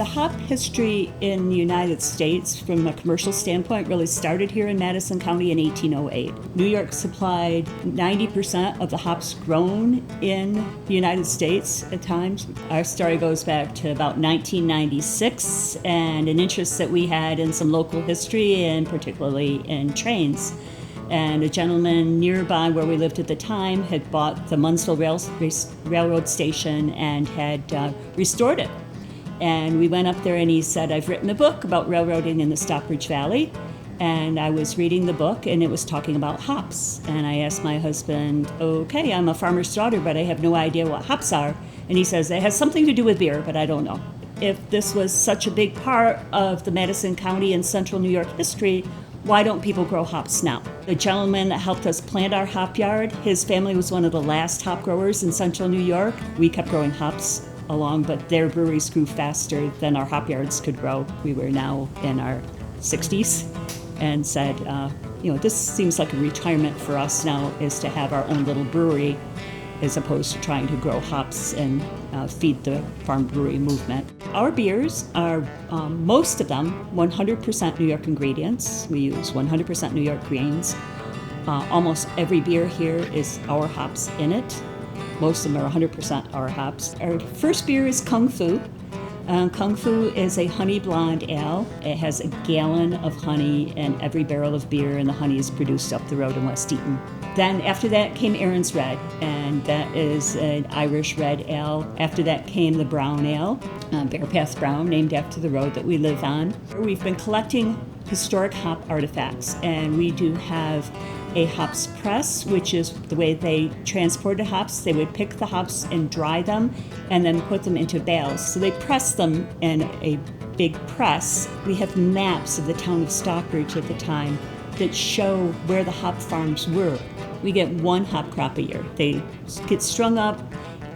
hop history in the United States, from a commercial standpoint, really started here in Madison County in 1808. New York supplied 90% of the hops grown in the United States at times. Our story goes back to about 1996 and an interest that we had in some local history, and particularly in trains. And a gentleman nearby where we lived at the time had bought the Munsell Railroad Station and had restored it. And we went up there and he said, I've written a book about railroading in the Stockbridge Valley. And I was reading the book and it was talking about hops. And I asked my husband, okay, I'm a farmer's daughter, but I have no idea what hops are. And he says, it has something to do with beer, but I don't know. If this was such a big part of the Madison County and Central New York history, why don't people grow hops now? The gentleman that helped us plant our hop yard, his family was one of the last hop growers in Central New York. We kept growing hops along, but their breweries grew faster than our hop yards could grow. We were now in our 60s and said, this seems like a retirement for us now, is to have our own little brewery as opposed to trying to grow hops and feed the farm brewery movement. Our beers are, most of them, 100% New York ingredients. We use 100% New York grains. Almost every beer here is our hops in it. Most of them are 100% our hops. Our first beer is Kung Fu. Kung Fu is a honey blonde ale. It has a gallon of honey in every barrel of beer, and the honey is produced up the road in West Eaton. Then after that came Aaron's Red, and that is an Irish red ale. After that came the brown ale, Bearpath Brown, named after the road that we live on. We've been collecting historic hop artifacts, and we do have a hops press, which is the way they transported hops. They would pick the hops and dry them and then put them into bales. So they press them in a big press. We have maps of the town of Stockbridge at the time that show where the hop farms were. We get one hop crop a year. They get strung up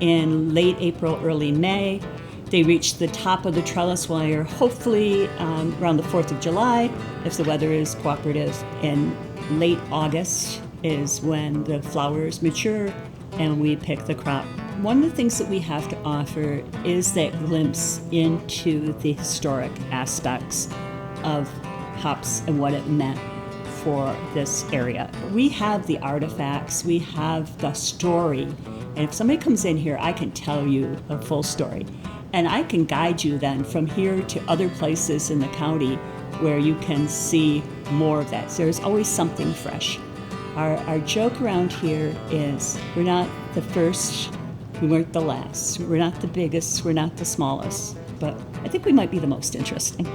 in late April, early May. They reach the top of the trellis wire, hopefully around the 4th of July, if the weather is cooperative. In late August is when the flowers mature and we pick the crop. One of the things that we have to offer is that glimpse into the historic aspects of hops and what it meant for this area. We have the artifacts, we have the story, and if somebody comes in here, I can tell you a full story. And I can guide you then from here to other places in the county where you can see more of that. So there's always something fresh. Our joke around here is we're not the first, we weren't the last. We're not the biggest, we're not the smallest, but I think we might be the most interesting.